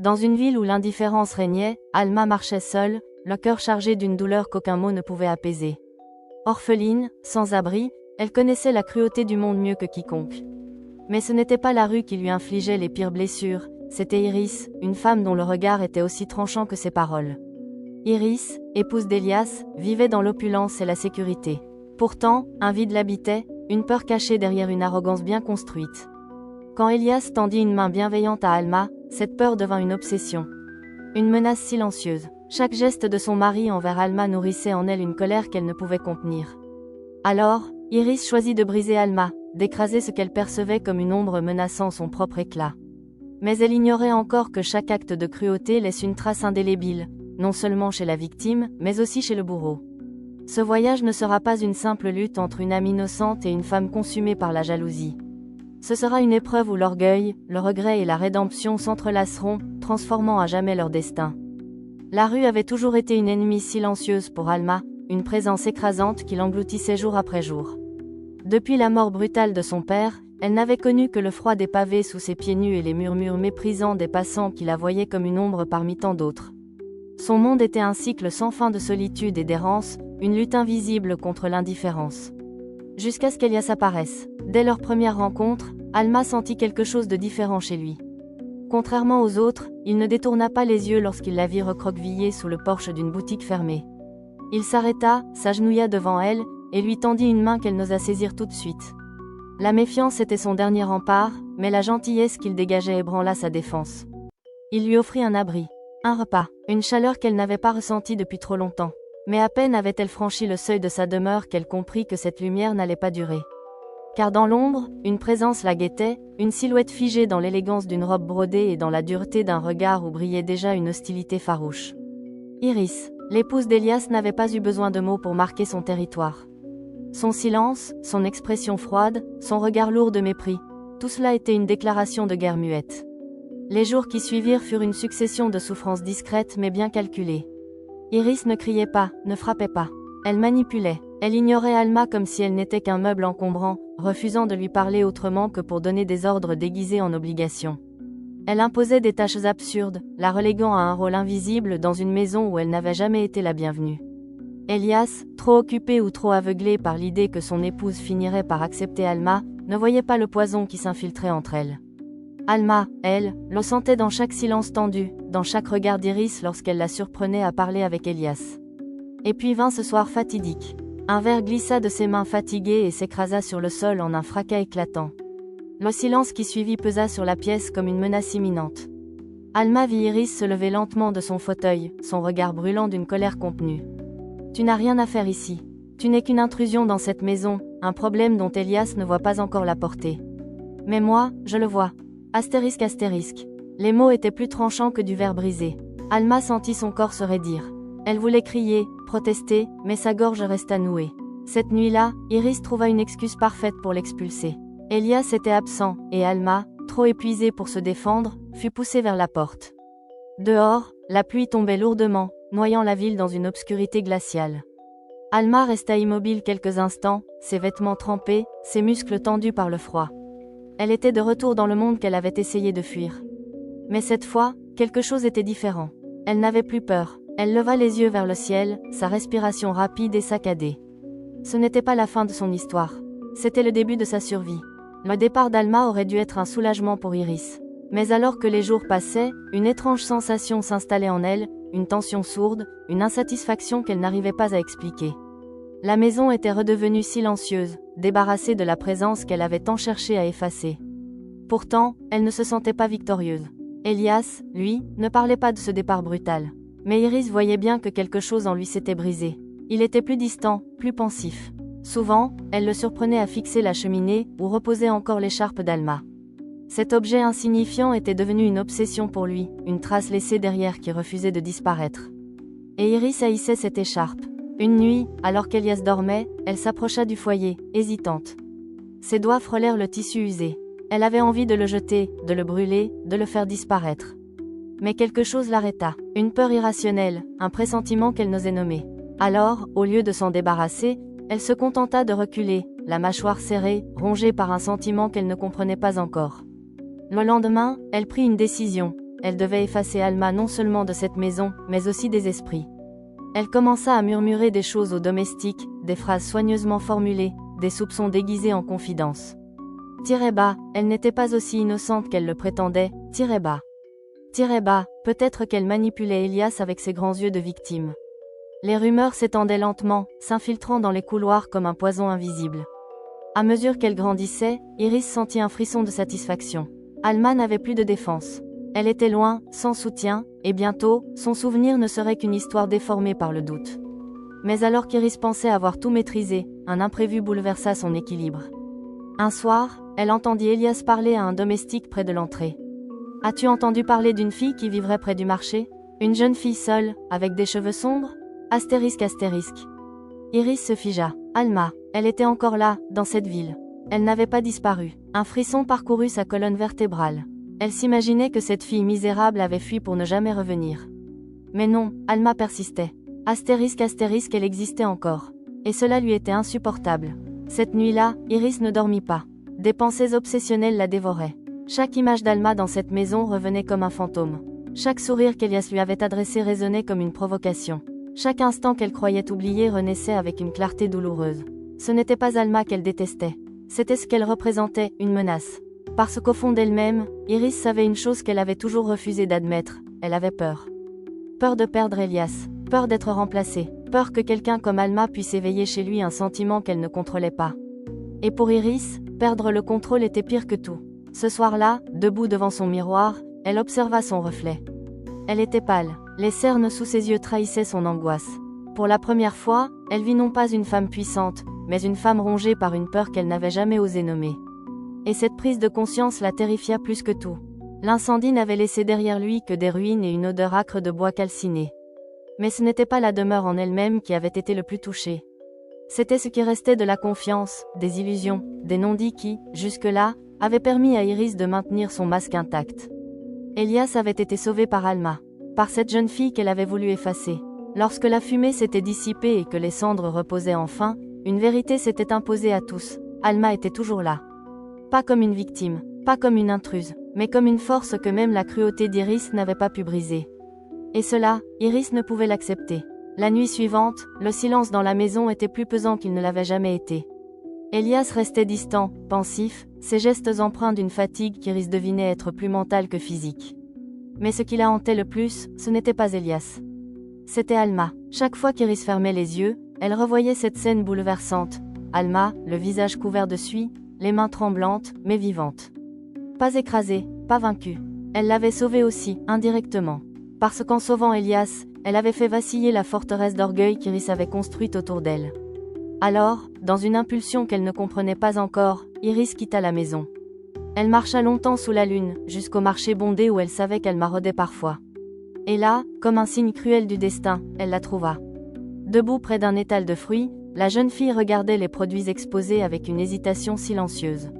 Dans une ville où l'indifférence régnait, Alma marchait seule, le cœur chargé d'une douleur qu'aucun mot ne pouvait apaiser. Orpheline, sans abri, elle connaissait la cruauté du monde mieux que quiconque. Mais ce n'était pas la rue qui lui infligeait les pires blessures, c'était Iris, une femme dont le regard était aussi tranchant que ses paroles. Iris, épouse d'Elias, vivait dans l'opulence et la sécurité. Pourtant, un vide l'habitait, une peur cachée derrière une arrogance bien construite. Quand Elias tendit une main bienveillante à Alma, cette peur devint une obsession. Une menace silencieuse. Chaque geste de son mari envers Alma nourrissait en elle une colère qu'elle ne pouvait contenir. Alors, Iris choisit de briser Alma, d'écraser ce qu'elle percevait comme une ombre menaçant son propre éclat. Mais elle ignorait encore que chaque acte de cruauté laisse une trace indélébile, non seulement chez la victime, mais aussi chez le bourreau. Ce voyage ne sera pas une simple lutte entre une âme innocente et une femme consumée par la jalousie. Ce sera une épreuve où l'orgueil, le regret et la rédemption s'entrelaceront, transformant à jamais leur destin. La rue avait toujours été une ennemie silencieuse pour Alma, une présence écrasante qui l'engloutissait jour après jour. Depuis la mort brutale de son père, elle n'avait connu que le froid des pavés sous ses pieds nus et les murmures méprisants des passants qui la voyaient comme une ombre parmi tant d'autres. Son monde était un cycle sans fin de solitude et d'errance, une lutte invisible contre l'indifférence. Jusqu'à ce qu'Elias apparaisse. Dès leur première rencontre, Alma sentit quelque chose de différent chez lui. Contrairement aux autres, il ne détourna pas les yeux lorsqu'il la vit recroquevillée sous le porche d'une boutique fermée. Il s'arrêta, s'agenouilla devant elle, et lui tendit une main qu'elle n'osa saisir tout de suite. La méfiance était son dernier rempart, mais la gentillesse qu'il dégageait ébranla sa défense. Il lui offrit un abri, un repas, une chaleur qu'elle n'avait pas ressentie depuis trop longtemps. Mais à peine avait-elle franchi le seuil de sa demeure qu'elle comprit que cette lumière n'allait pas durer. Car dans l'ombre, une présence la guettait, une silhouette figée dans l'élégance d'une robe brodée et dans la dureté d'un regard où brillait déjà une hostilité farouche. Iris, l'épouse d'Elias, n'avait pas eu besoin de mots pour marquer son territoire. Son silence, son expression froide, son regard lourd de mépris, tout cela était une déclaration de guerre muette. Les jours qui suivirent furent une succession de souffrances discrètes mais bien calculées. Iris ne criait pas, ne frappait pas. Elle manipulait. Elle ignorait Alma comme si elle n'était qu'un meuble encombrant, refusant de lui parler autrement que pour donner des ordres déguisés en obligations. Elle imposait des tâches absurdes, la reléguant à un rôle invisible dans une maison où elle n'avait jamais été la bienvenue. Elias, trop occupé ou trop aveuglé par l'idée que son épouse finirait par accepter Alma, ne voyait pas le poison qui s'infiltrait entre elles. Alma, elle, le sentait dans chaque silence tendu, dans chaque regard d'Iris lorsqu'elle la surprenait à parler avec Elias. Et puis vint ce soir fatidique. Un verre glissa de ses mains fatiguées et s'écrasa sur le sol en un fracas éclatant. Le silence qui suivit pesa sur la pièce comme une menace imminente. Alma vit Iris se lever lentement de son fauteuil, son regard brûlant d'une colère contenue. « Tu n'as rien à faire ici. Tu n'es qu'une intrusion dans cette maison, un problème dont Elias ne voit pas encore la portée. Mais moi, je le vois. » Astérisque astérisque. Les mots étaient plus tranchants que du verre brisé. Alma sentit son corps se raidir. Elle voulait crier, protester, mais sa gorge resta nouée. Cette nuit-là, Iris trouva une excuse parfaite pour l'expulser. Elias était absent, et Alma, trop épuisée pour se défendre, fut poussée vers la porte. Dehors, la pluie tombait lourdement, noyant la ville dans une obscurité glaciale. Alma resta immobile quelques instants, ses vêtements trempés, ses muscles tendus par le froid. Elle était de retour dans le monde qu'elle avait essayé de fuir. Mais cette fois, quelque chose était différent. Elle n'avait plus peur. Elle leva les yeux vers le ciel, sa respiration rapide et saccadée. Ce n'était pas la fin de son histoire. C'était le début de sa survie. Le départ d'Alma aurait dû être un soulagement pour Iris. Mais alors que les jours passaient, une étrange sensation s'installait en elle, une tension sourde, une insatisfaction qu'elle n'arrivait pas à expliquer. La maison était redevenue silencieuse, débarrassée de la présence qu'elle avait tant cherché à effacer. Pourtant, elle ne se sentait pas victorieuse. Elias, lui, ne parlait pas de ce départ brutal. Mais Iris voyait bien que quelque chose en lui s'était brisé. Il était plus distant, plus pensif. Souvent, elle le surprenait à fixer la cheminée, où reposait encore l'écharpe d'Alma. Cet objet insignifiant était devenu une obsession pour lui, une trace laissée derrière qui refusait de disparaître. Et Iris haïssait cette écharpe. Une nuit, alors qu'Elias dormait, elle s'approcha du foyer, hésitante. Ses doigts frôlèrent le tissu usé. Elle avait envie de le jeter, de le brûler, de le faire disparaître. Mais quelque chose l'arrêta. Une peur irrationnelle, un pressentiment qu'elle n'osait nommer. Alors, au lieu de s'en débarrasser, elle se contenta de reculer, la mâchoire serrée, rongée par un sentiment qu'elle ne comprenait pas encore. Le lendemain, elle prit une décision. elle devait effacer Alma non seulement de cette maison, mais aussi des esprits. Elle commença à murmurer des choses aux domestiques, des phrases soigneusement formulées, des soupçons déguisés en confidences. Tirez bas, elle n'était pas aussi innocente qu'elle le prétendait, tirez bas. Tirez bas, peut-être qu'elle manipulait Elias avec ses grands yeux de victime. Les rumeurs s'étendaient lentement, s'infiltrant dans les couloirs comme un poison invisible. À mesure qu'elle grandissait, Iris sentit un frisson de satisfaction. Alma n'avait plus de défense. Elle était loin, sans soutien, et bientôt, son souvenir ne serait qu'une histoire déformée par le doute. Mais alors qu'Iris pensait avoir tout maîtrisé, un imprévu bouleversa son équilibre. Un soir, elle entendit Elias parler à un domestique près de l'entrée. « As-tu entendu parler d'une fille qui vivrait près du marché? Une jeune fille seule, avec des cheveux sombres? Astérisque astérisque. » Iris se figea. Alma, elle était encore là, dans cette ville. Elle n'avait pas disparu. Un frisson parcourut sa colonne vertébrale. Elle s'imaginait que cette fille misérable avait fui pour ne jamais revenir. Mais non, Alma persistait. Astérisque astérisque, elle existait encore. Et cela lui était insupportable. Cette nuit-là, Iris ne dormit pas. Des pensées obsessionnelles la dévoraient. Chaque image d'Alma dans cette maison revenait comme un fantôme. Chaque sourire qu'Elias lui avait adressé résonnait comme une provocation. Chaque instant qu'elle croyait oublier renaissait avec une clarté douloureuse. Ce n'était pas Alma qu'elle détestait. C'était ce qu'elle représentait, une menace. Parce qu'au fond d'elle-même, Iris savait une chose qu'elle avait toujours refusé d'admettre, elle avait peur. Peur de perdre Elias, peur d'être remplacée, peur que quelqu'un comme Alma puisse éveiller chez lui un sentiment qu'elle ne contrôlait pas. Et pour Iris, perdre le contrôle était pire que tout. Ce soir-là, debout devant son miroir, elle observa son reflet. Elle était pâle. Les cernes sous ses yeux trahissaient son angoisse. Pour la première fois, elle vit non pas une femme puissante, mais une femme rongée par une peur qu'elle n'avait jamais osé nommer. Et cette prise de conscience la terrifia plus que tout. L'incendie n'avait laissé derrière lui que des ruines et une odeur âcre de bois calciné. Mais ce n'était pas la demeure en elle-même qui avait été le plus touchée. C'était ce qui restait de la confiance, des illusions, des non-dits qui, jusque-là, avaient permis à Iris de maintenir son masque intact. Elias avait été sauvé par Alma. Par cette jeune fille qu'elle avait voulu effacer. Lorsque la fumée s'était dissipée et que les cendres reposaient enfin, une vérité s'était imposée à tous. Alma était toujours là. Pas comme une victime, pas comme une intruse, mais comme une force que même la cruauté d'Iris n'avait pas pu briser. Et cela, Iris ne pouvait l'accepter. La nuit suivante, le silence dans la maison était plus pesant qu'il ne l'avait jamais été. Elias restait distant, pensif, ses gestes empreints d'une fatigue qu'Iris devinait être plus mentale que physique. Mais ce qui la hantait le plus, ce n'était pas Elias. C'était Alma. Chaque fois qu'Iris fermait les yeux, elle revoyait cette scène bouleversante. Alma, le visage couvert de suie, les mains tremblantes, mais vivantes. Pas écrasée, pas vaincue. Elle l'avait sauvée aussi, indirectement. Parce qu'en sauvant Elias, elle avait fait vaciller la forteresse d'orgueil qu'Iris avait construite autour d'elle. Alors, dans une impulsion qu'elle ne comprenait pas encore, Iris quitta la maison. Elle marcha longtemps sous la lune, jusqu'au marché bondé où elle savait qu'elle maraudait parfois. Et là, comme un signe cruel du destin, elle la trouva. Debout près d'un étal de fruits, la jeune fille regardait les produits exposés avec une hésitation silencieuse.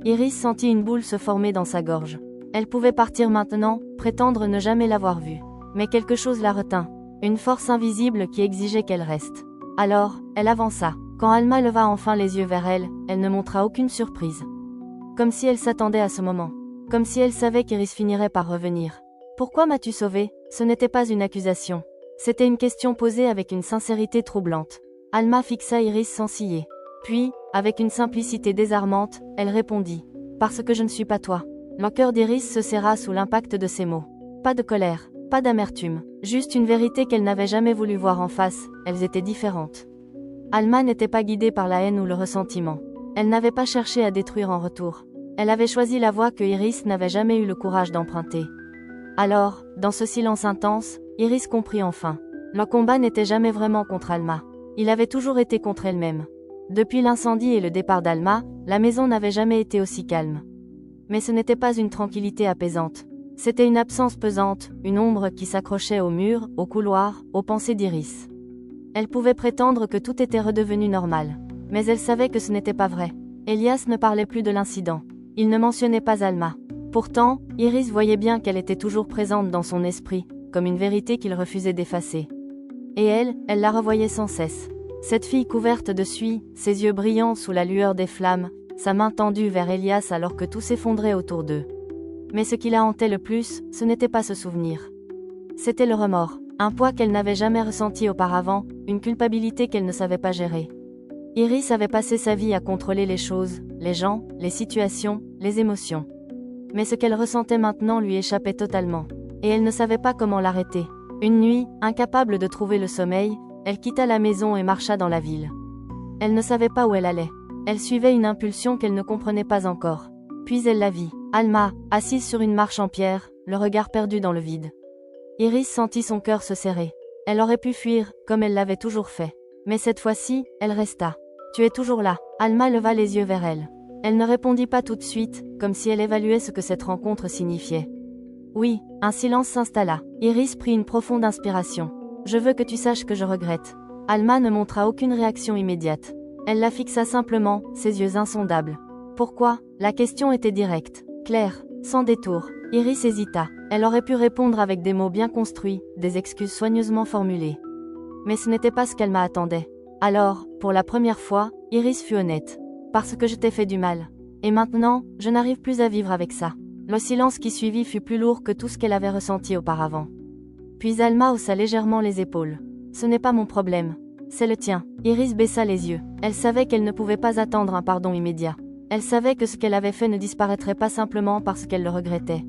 Iris sentit une boule se former dans sa gorge. Elle pouvait partir maintenant, prétendre ne jamais l'avoir vue. Mais quelque chose la retint. Une force invisible qui exigeait qu'elle reste. Alors, elle avança. Quand Alma leva enfin les yeux vers elle, elle ne montra aucune surprise. Comme si elle s'attendait à ce moment. Comme si elle savait qu'Iris finirait par revenir. « Pourquoi m'as-tu sauvée ?» Ce n'était pas une accusation. C'était une question posée avec une sincérité troublante. Alma fixa Iris sans ciller. Puis, avec une simplicité désarmante, elle répondit. « Parce que je ne suis pas toi. » Le cœur d'Iris se serra sous l'impact de ces mots. Pas de colère, pas d'amertume, juste une vérité qu'elle n'avait jamais voulu voir en face, elles étaient différentes. Alma n'était pas guidée par la haine ou le ressentiment. Elle n'avait pas cherché à détruire en retour. Elle avait choisi la voie que Iris n'avait jamais eu le courage d'emprunter. Alors, dans ce silence intense, Iris comprit enfin. Le combat n'était jamais vraiment contre Alma. Il avait toujours été contre elle-même. Depuis l'incendie et le départ d'Alma, la maison n'avait jamais été aussi calme. Mais ce n'était pas une tranquillité apaisante. C'était une absence pesante, une ombre qui s'accrochait aux murs, aux couloirs, aux pensées d'Iris. Elle pouvait prétendre que tout était redevenu normal. Mais elle savait que ce n'était pas vrai. Elias ne parlait plus de l'incident. Il ne mentionnait pas Alma. Pourtant, Iris voyait bien qu'elle était toujours présente dans son esprit, comme une vérité qu'il refusait d'effacer. Et elle la revoyait sans cesse. Cette fille couverte de suie, ses yeux brillants sous la lueur des flammes, sa main tendue vers Elias alors que tout s'effondrait autour d'eux. Mais ce qui la hantait le plus, ce n'était pas ce souvenir. C'était le remords, un poids qu'elle n'avait jamais ressenti auparavant, une culpabilité qu'elle ne savait pas gérer. Iris avait passé sa vie à contrôler les choses, les gens, les situations, les émotions. Mais ce qu'elle ressentait maintenant lui échappait totalement. Et elle ne savait pas comment l'arrêter. Une nuit, incapable de trouver le sommeil, elle quitta la maison et marcha dans la ville. Elle ne savait pas où elle allait. Elle suivait une impulsion qu'elle ne comprenait pas encore. Puis elle la vit. Alma, assise sur une marche en pierre, le regard perdu dans le vide. Iris sentit son cœur se serrer. Elle aurait pu fuir, comme elle l'avait toujours fait. Mais cette fois-ci, elle resta. « Tu es toujours là ». Alma leva les yeux vers elle. Elle ne répondit pas tout de suite, comme si elle évaluait ce que cette rencontre signifiait. Oui, un silence s'installa. Iris prit une profonde inspiration. « Je veux que tu saches que je regrette ». Alma ne montra aucune réaction immédiate. Elle la fixa simplement, ses yeux insondables. Pourquoi? La question était directe, claire, sans détour. Iris hésita. Elle aurait pu répondre avec des mots bien construits, des excuses soigneusement formulées. Mais ce n'était pas ce qu'Alma attendait. Alors, pour la première fois, Iris fut honnête. Parce que je t'ai fait du mal. Et maintenant, je n'arrive plus à vivre avec ça. Le silence qui suivit fut plus lourd que tout ce qu'elle avait ressenti auparavant. Puis Alma haussa légèrement les épaules. Ce n'est pas mon problème. C'est le tien. Iris baissa les yeux. Elle savait qu'elle ne pouvait pas attendre un pardon immédiat. Elle savait que ce qu'elle avait fait ne disparaîtrait pas simplement parce qu'elle le regrettait.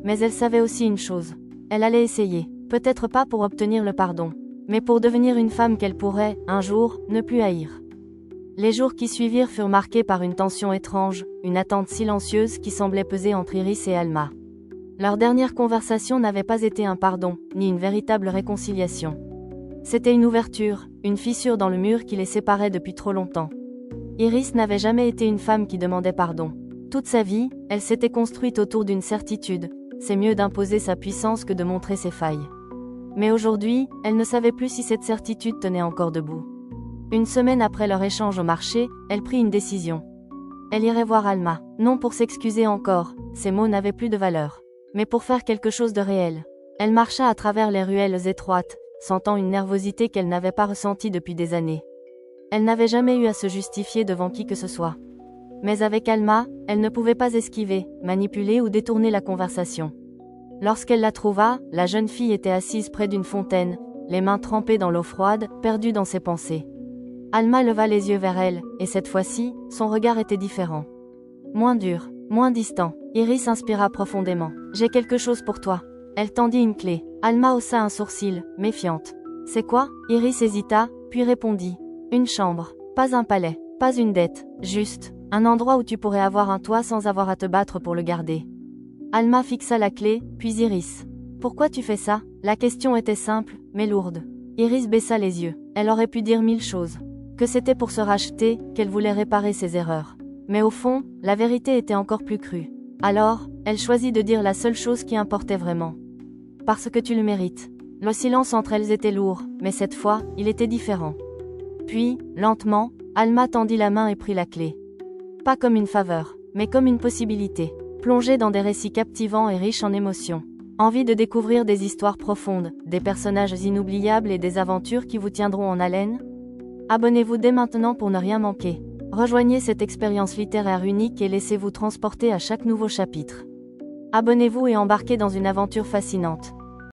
Mais elle savait aussi une chose. Elle allait essayer. Peut-être pas pour obtenir le pardon. Mais pour devenir une femme qu'elle pourrait, un jour, ne plus haïr. Les jours qui suivirent furent marqués par une tension étrange, une attente silencieuse qui semblait peser entre Iris et Alma. Leur dernière conversation n'avait pas été un pardon, ni une véritable réconciliation. C'était une ouverture, une fissure dans le mur qui les séparait depuis trop longtemps. Iris n'avait jamais été une femme qui demandait pardon. Toute sa vie, elle s'était construite autour d'une certitude, c'est mieux d'imposer sa puissance que de montrer ses failles. Mais aujourd'hui, elle ne savait plus si cette certitude tenait encore debout. Une semaine après leur échange au marché, elle prit une décision. Elle irait voir Alma, non pour s'excuser encore, ces mots n'avaient plus de valeur, mais pour faire quelque chose de réel. Elle marcha à travers les ruelles étroites, sentant une nervosité qu'elle n'avait pas ressentie depuis des années. Elle n'avait jamais eu à se justifier devant qui que ce soit. Mais avec Alma, elle ne pouvait pas esquiver, manipuler ou détourner la conversation. Lorsqu'elle la trouva, la jeune fille était assise près d'une fontaine, les mains trempées dans l'eau froide, perdue dans ses pensées. Alma leva les yeux vers elle, et cette fois-ci, son regard était différent. Moins dur, moins distant. Iris inspira profondément. « J'ai quelque chose pour toi. » Elle tendit une clé. Alma haussa un sourcil, méfiante. « C'est quoi ?» Iris hésita, puis répondit. « Une chambre. Pas un palais. Pas une dette. Juste, un endroit où tu pourrais avoir un toit sans avoir à te battre pour le garder. » Alma fixa la clé, puis Iris. « Pourquoi tu fais ça ?» La question était simple, mais lourde. Iris baissa les yeux. Elle aurait pu dire 1000 choses. Que c'était pour se racheter, qu'elle voulait réparer ses erreurs. Mais au fond, la vérité était encore plus crue. Alors, elle choisit de dire la seule chose qui importait vraiment. « Parce que tu le mérites. » Le silence entre elles était lourd, mais cette fois, il était différent. Puis, lentement, Alma tendit la main et prit la clé. Pas comme une faveur, mais comme une possibilité. Plongée dans des récits captivants et riches en émotions. Envie de découvrir des histoires profondes, des personnages inoubliables et des aventures qui vous tiendront en haleine? Abonnez-vous dès maintenant pour ne rien manquer. Rejoignez cette expérience littéraire unique et laissez-vous transporter à chaque nouveau chapitre. Abonnez-vous et embarquez dans une aventure fascinante.